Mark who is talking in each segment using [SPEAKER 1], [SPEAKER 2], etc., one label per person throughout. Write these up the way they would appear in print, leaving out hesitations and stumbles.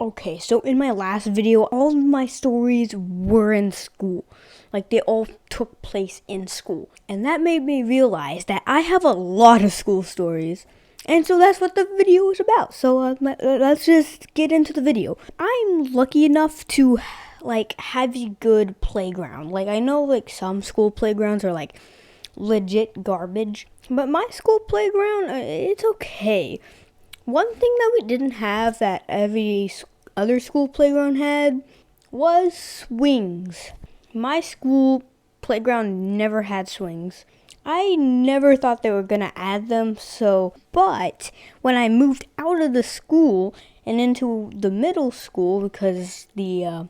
[SPEAKER 1] Okay, so in my last video, all of my stories were in school. Like, they all took place in school. And that made me realize that I have a lot of school stories. And so that's what the video is about. So let's just get into the video. I'm lucky enough to, have a good playground. Like, I know, some school playgrounds are, legit garbage. But my school playground, it's okay. One thing that we didn't have that every other school playground had was swings. My school playground never had swings. I never thought they were gonna add them, but when I moved out of the school and into the middle school, because the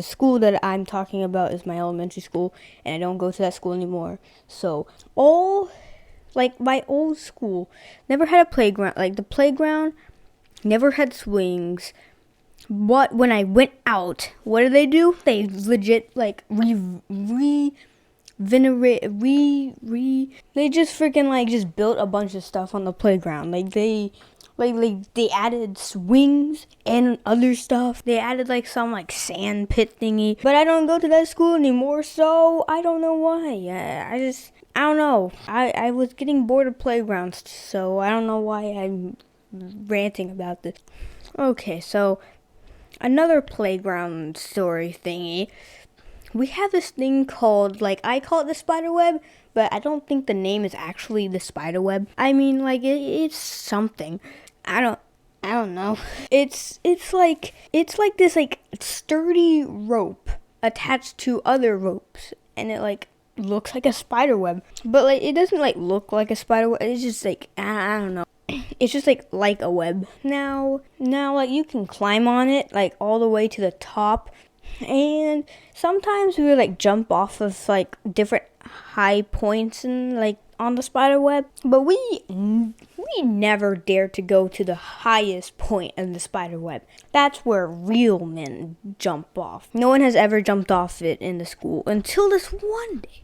[SPEAKER 1] school that I'm talking about is my elementary school, and I don't go to that school anymore. So my old school never had a playground. Like, the playground never had swings. But when I went out, what did they do? They legit, they just freaking, just built a bunch of stuff on the playground. They added swings and other stuff. They added, some, sand pit thingy. But I don't go to that school anymore, so I don't know why. I don't know. I was getting bored of playgrounds, so I don't know why I'm ranting about this. Okay, so another playground story thingy. We have this thing called, I call it the spider web, but I don't think the name is actually the spider web. I mean, it's something. I don't know. It's like this, sturdy rope attached to other ropes, and it, looks like a spider web. But, it doesn't, look like a spider web. It's just, I don't know. It's just, like a web. Now, you can climb on it, all the way to the top. And sometimes we would, jump off of, different high points and, on the spider web. But we never dared to go to the highest point of the spider web. That's where real men jump off. No one has ever jumped off it in the school until this one day.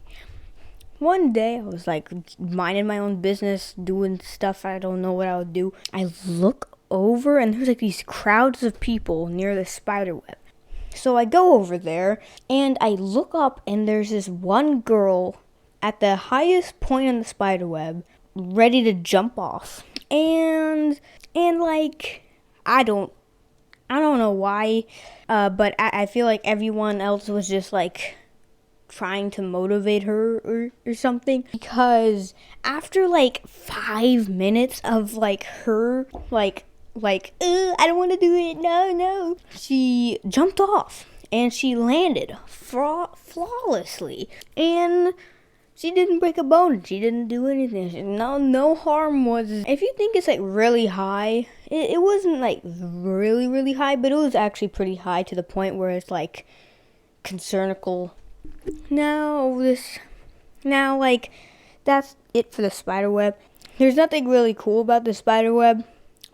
[SPEAKER 1] One day, I was, minding my own business, doing stuff I don't know what I would do. I look over, and there's, these crowds of people near the spider web. So I go over there, and I look up, and there's this one girl at the highest point on the spider web, ready to jump off. And I don't know why, but I feel like everyone else was just, trying to motivate her or something, because after 5 minutes of her I don't want to do it, no, she jumped off and she landed flawlessly, and she didn't break a bone. She didn't do anything. No harm was. If you think it's really high, it wasn't really, really high, but it was actually pretty high to the point where it's concernical. Now that's it for the spider web. There's nothing really cool about the spider web,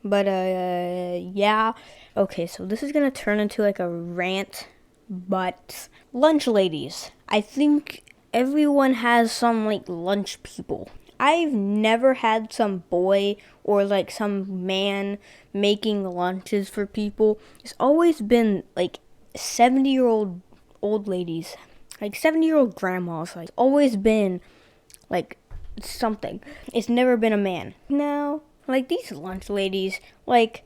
[SPEAKER 1] but yeah. Okay, so this is gonna turn into a rant, but lunch ladies. I think everyone has some lunch people. I've never had some boy or some man making lunches for people. It's always been 70-year-old old ladies, 70-year-old grandmas. Always been something. It's never been a man. Now, these lunch ladies, at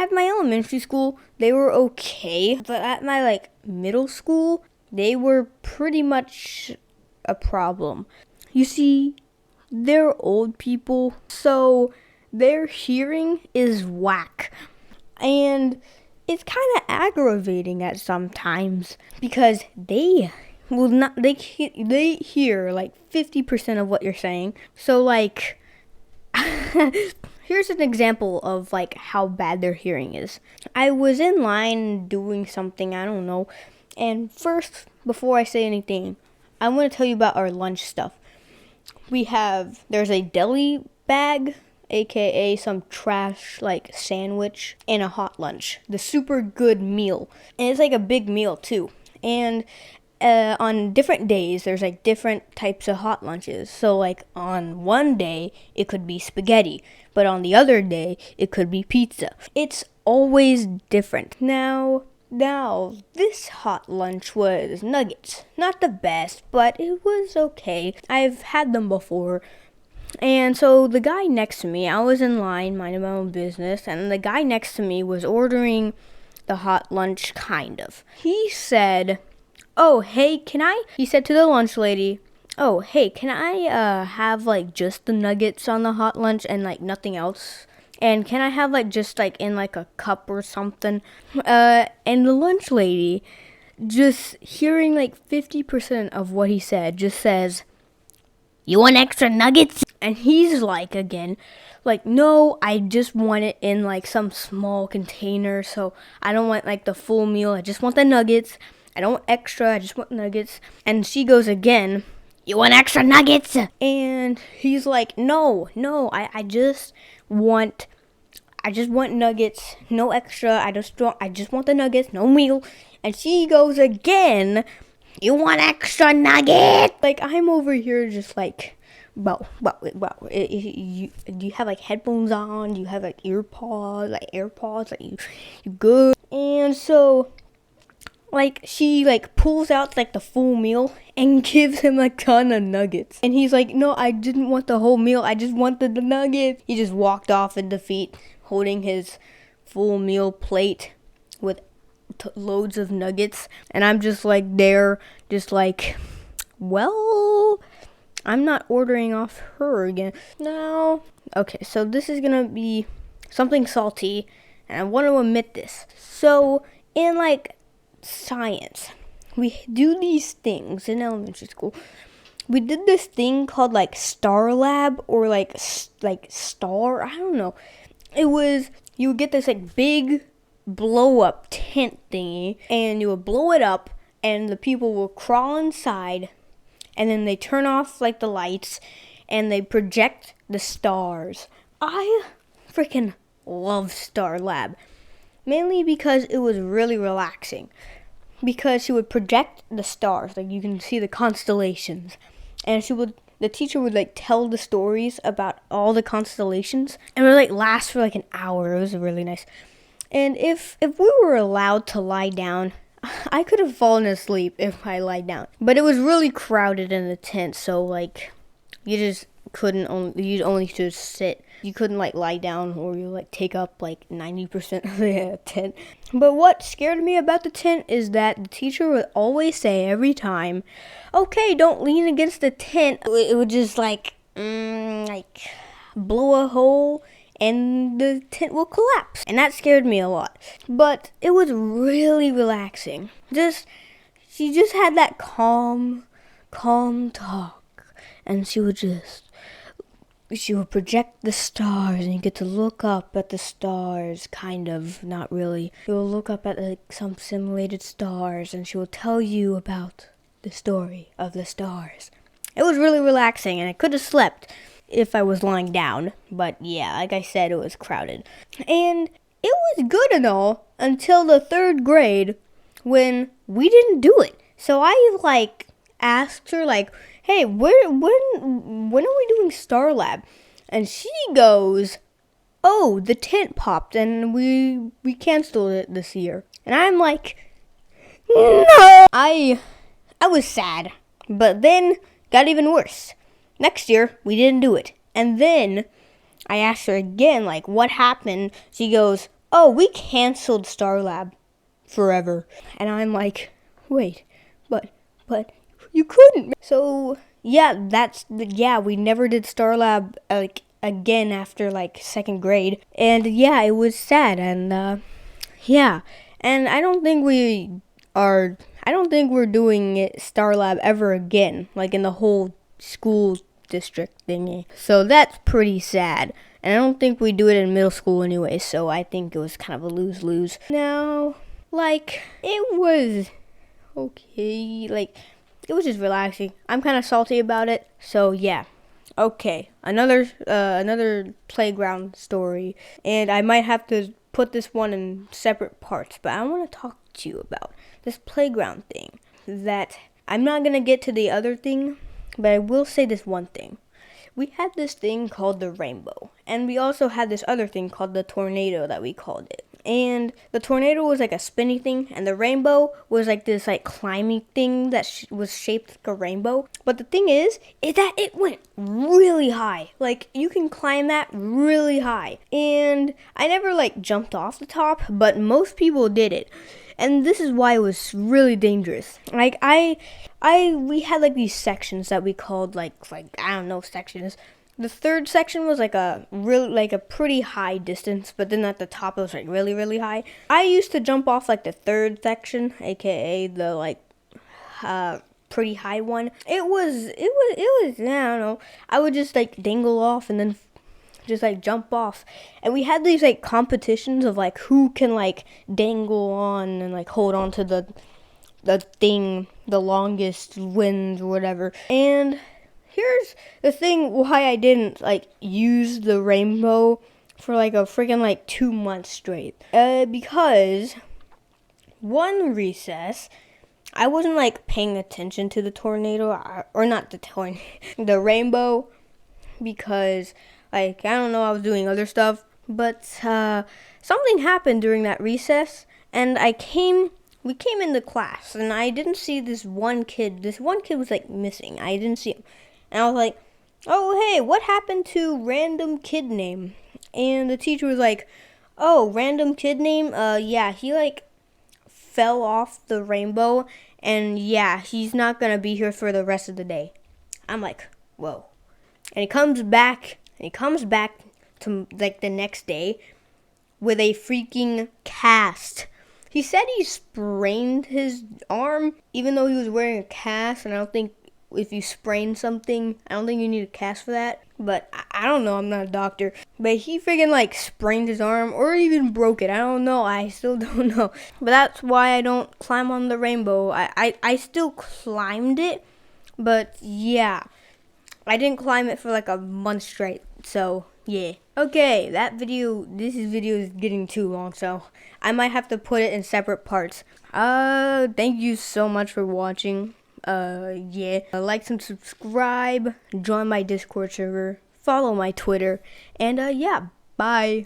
[SPEAKER 1] my elementary school, they were okay, but at my middle school, they were pretty much a problem. You see, they're old people, so their hearing is whack, and it's kind of aggravating at sometimes, because they will not. They hear 50% of what you're saying. So here's an example of how bad their hearing is. I was in line doing something, I don't know, and first, before I say anything, I want to tell you about our lunch stuff. There's a deli bag, aka some trash sandwich, and a hot lunch, the super good meal, and it's a big meal too. And on different days, there's like different types of hot lunches. So like on one day, it could be spaghetti, but on the other day, it could be pizza. It's always different. Now, this hot lunch was nuggets. Not the best, but it was okay. I've had them before. And so the guy next to me, I was in line, minding my own business, and the guy next to me was ordering the hot lunch, kind of. He said, "Oh, hey, he said to the lunch lady, "Oh, hey, can I have like just the nuggets on the hot lunch and like nothing else? And can I have like just like in like a cup or something?" And the lunch lady, just hearing like 50% of what he said, just says, "You want extra nuggets?" And he's like, again, like, "No, I just want it in like some small container. So I don't want like the full meal. I just want the nuggets. I don't want extra. I just want nuggets." And she goes again, "You want extra nuggets?" And he's like, No, I just want nuggets, no extra. I just want the nuggets, no meal." And she goes again, "You want extra nuggets?" Like, I'm over here just like, wow. Do you have like headphones on? Do you have like AirPods? Like you good? And so, like, she like pulls out like the full meal and gives him a ton of nuggets. And he's like, "No, I didn't want the whole meal. I just wanted the nuggets." He just walked off in defeat, holding his full meal plate with loads of nuggets. And I'm just like there, just like, well, I'm not ordering off her again. No. Okay, so this is gonna be something salty, and I want to admit this. So, in like science, we do these things in elementary school. We did this thing called like Star Lab, or like Star, I don't know. It was, you would get this like big blow up tent thingy, and you would blow it up, and the people will crawl inside, and then they turn off like the lights, and they project the stars. I freaking love Star Lab, mainly because it was really relaxing. Because she would project the stars, like you can see the constellations, and the teacher would like tell the stories about all the constellations, and it would like last for like an hour. It was really nice. And if we were allowed to lie down, I could have fallen asleep if I lied down. But it was really crowded in the tent, so like you just you'd only just sit. You couldn't like lie down, or you like take up like 90% of the tent. But what scared me about the tent is that the teacher would always say every time, "Okay, don't lean against the tent." It would just like blow a hole and the tent will collapse. And that scared me a lot. But it was really relaxing. She just had that calm talk. And she would project the stars, and you get to look up at the stars, kind of, not really. She will look up at like some simulated stars, and she will tell you about the story of the stars. It was really relaxing, and I could have slept if I was lying down, but yeah, like I said, it was crowded. And it was good and all until the 3rd grade, when we didn't do it. So I like asked her like, "Hey, when are we doing Star Lab?" And she goes, "Oh, the tent popped and we canceled it this year." And I'm like, "No." I was sad, but then got even worse. Next year, we didn't do it. And then I asked her again, like, what happened? She goes, "Oh, we canceled Star Lab forever." And I'm like, "Wait, but you couldn't." So, yeah, we never did Star Lab, like, again after, like, 2nd grade. And, yeah, it was sad. And, yeah. And I don't think we're doing it Star Lab ever again, like, in the whole school district thingy. So that's pretty sad. And I don't think we do it in middle school anyway, so I think it was kind of a lose-lose. Now, like, it was okay. Like, it was just relaxing. I'm kind of salty about it, so yeah. Okay, another playground story, and I might have to put this one in separate parts, but I want to talk to you about this playground thing that I'm not gonna get to the other thing, but I will say this one thing. We had this thing called the rainbow, and we also had this other thing called the tornado that we called it. And the tornado was like a spinny thing, and the rainbow was like this like climbing thing that was shaped like a rainbow. But the thing is that it went really high. Like you can climb that really high. And I never like jumped off the top, but most people did it. And this is why it was really dangerous. Like we had like these sections that we called like I don't know, sections. The third section was like a pretty high distance, but then at the top it was like really, really high. I used to jump off like the third section, aka the like pretty high one. It was I don't know. I would just like dangle off and then just like jump off. And we had these like competitions of like who can like dangle on and like hold on to the thing the longest, wins or whatever. And here's the thing why I didn't like use the rainbow for like a freaking like 2 months straight. Because one recess I wasn't like paying attention to the tornado or not the tornado, the rainbow, because like I don't know, I was doing other stuff, but something happened during that recess, and we came into class, and I didn't see this one kid. This one kid was like missing. I didn't see him. And I was like, oh, hey, what happened to random kid name? And the teacher was like, oh, random kid name? Yeah, he like fell off the rainbow, and yeah, he's not gonna be here for the rest of the day. I'm like, whoa. And he comes back to like the next day with a freaking cast. He said he sprained his arm even though he was wearing a cast, and I don't think if you sprain something, I don't think you need a cast for that. But I don't know, I'm not a doctor. But he freaking like sprained his arm or even broke it. I don't know, I still don't know. But that's why I don't climb on the rainbow. I still climbed it, but yeah, I didn't climb it for like a month straight. So yeah. Okay, this video is getting too long, so I might have to put it in separate parts. Thank you so much for watching. Yeah, like and subscribe, join my Discord server, follow my Twitter, and yeah, bye.